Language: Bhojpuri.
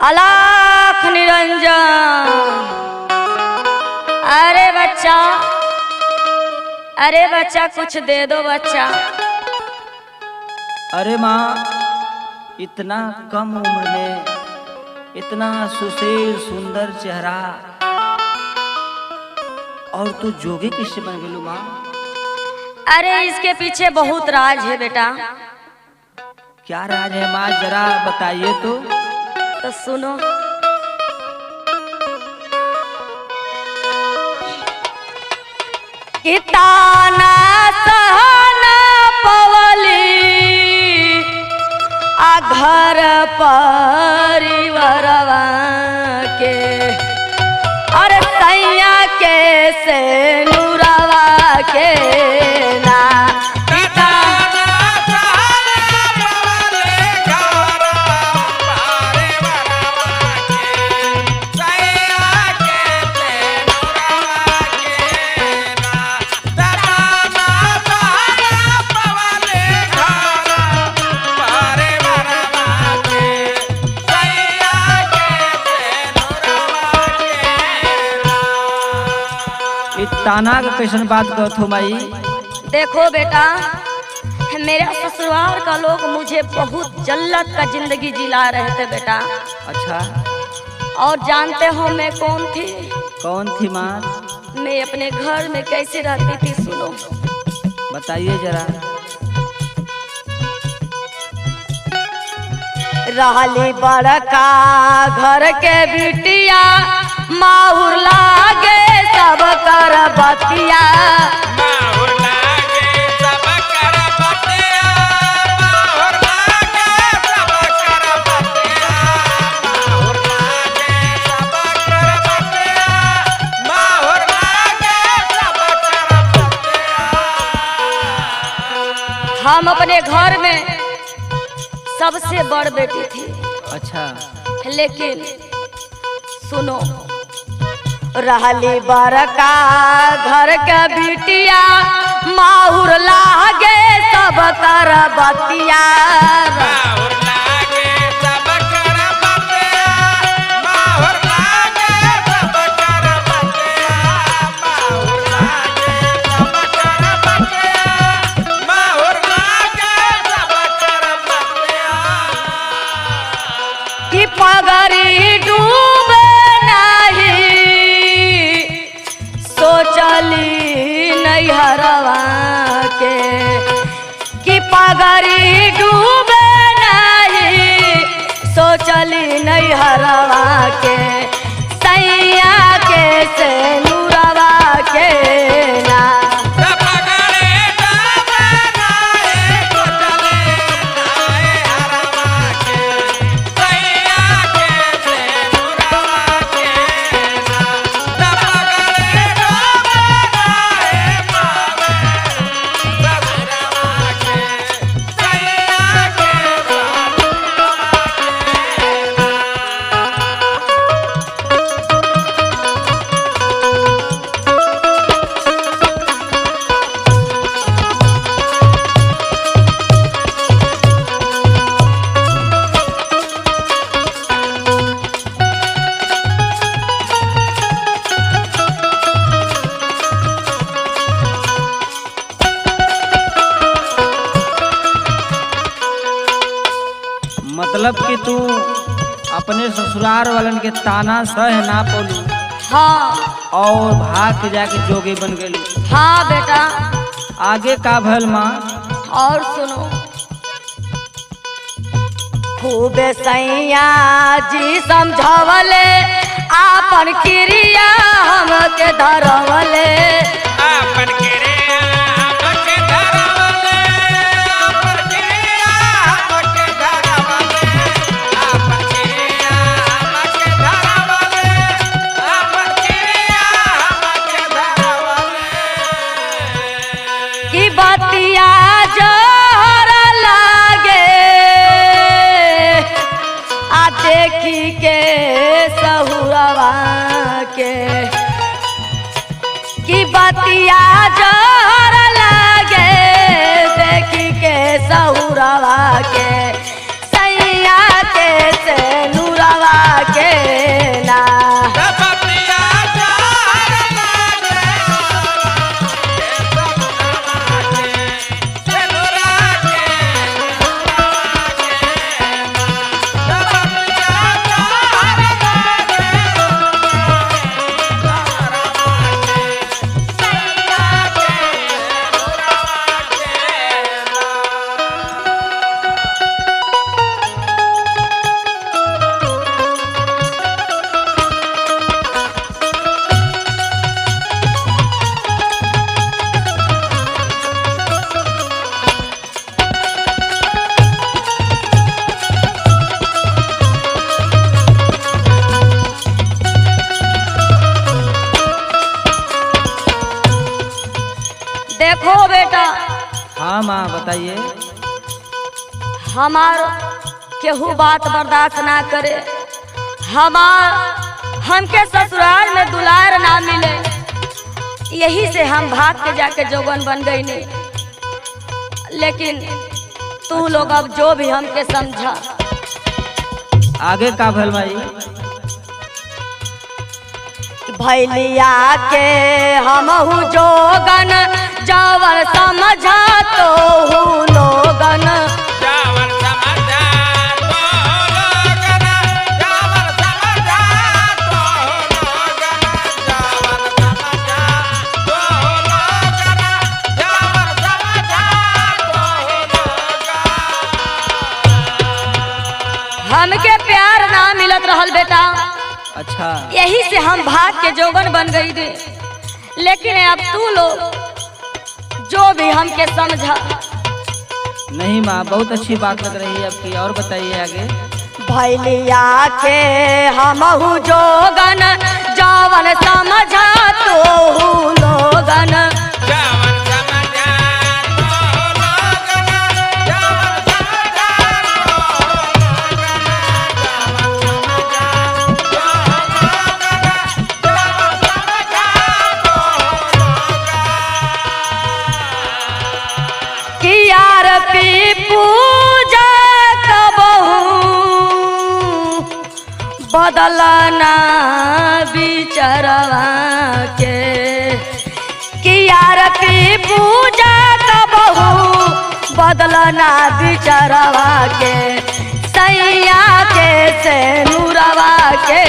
अलख निरंजन। अरे बच्चा कुछ दे दो बच्चा। अरे माँ, इतना कम उम्र में इतना सुशील सुंदर चेहरा और तू जोगी किससे बन गई माँ? अरे इसके पीछे बहुत राज है बेटा। क्या राज है माँ, जरा बताइए तो सुनो। किताना सहना पवली आ घर परिवारवा के और सैया के से नूरावा के ना। ताना का कैसन बात करत हो माई? देखो बेटा, मेरे ससुराल का लोग मुझे बहुत जल्लत का जिंदगी जिला रहे थे बेटा। अच्छा, और जानते हो मैं कौन थी? कौन थी माँ? मैं अपने घर में कैसे रहती थी, सुनो। बताइए जरा। रहली बड़का घर के बिटिया, माहुर लागे सब कर बतिया। माहुर लागे सब कर बतिया, माहुर लागे सब कर बतिया, माहुर लागे सब कर बतिया, माहुर लागे सब कर बतिया। हम अपने घर में सबसे बड़ बेटी थी। अच्छा, लेकिन सुनो, रहली बड़का घर के बिटिया, माहुर लागे सब कर बतिया। माहुर लागे सब कर बतिया, माहुर लागे सब कर बतिया, माहुर लागे सब कर बतिया, माहुर लागे सब कर बतिया। कि पगड़ी डूबे सोचली नैहरवा के, कि पगड़ी डूबे नहीं सोचली नैहरवा के, सैया के से नूरवा के ना। मतलब कि तू अपने ससुराल वालन के ताना सह ना पौलू? हाँ। और भाग के जाके जोगी बन गई? हाँ बेटा। आगे का भल माँ? और सुनो, खूबे सैया जी समझवले, आपन क्रिया हमके धरवले। आपन क्रिया हमके धरवले, आपन क्रिया हमके धरवले, आपन क्रिया हमके धरवले, आपन क्रिया हमके धरवले। कि बतिया जोर लागे आ देखी के सहुरवा के, कि बतिया जोर लागे देखी के सहुरवा के, सैया के से नूरवा देखो बेटा, हाँ माँ बताइए। हमार केहू बात बर्दाश्त ना करे, हमके ससुराल में दुलार ना मिले, यही से हम भाग के जाके जोगन बन गई नहीं। लेकिन तू लोग अब जो भी हमके समझा। आगे का भल माई? भैलिया के हमहू जोगन जावर समझा तो हूँ लोगन। जावन समझा तो लोगन, जावन समझा तो लोगन, जावन समझा तो लोगन, जावन समझा तो लोगन। हमके प्यार ना मिलत रहल बेटा, अच्छा यही से हम भाग के जोगन बन गई थी। लेकिन अब तू लोग जो भी हमके समझा। नहीं माँ, बहुत अच्छी बात लग रही है आपकी। और बताइए आगे। भैलिया के हमहू जोगन जावन समझा तो हूँ लोगन। जावन समझा तो लोगन, जावन समझा तो लोगन, जावन समझा तो लोगन, जावन समझा तो लोगन। कि यार पी पूजा कबहू बदलना बिचरवा के। कि यार पी पूजा कबहू बदलना बिचरवा के। सैया के से नूरवा के।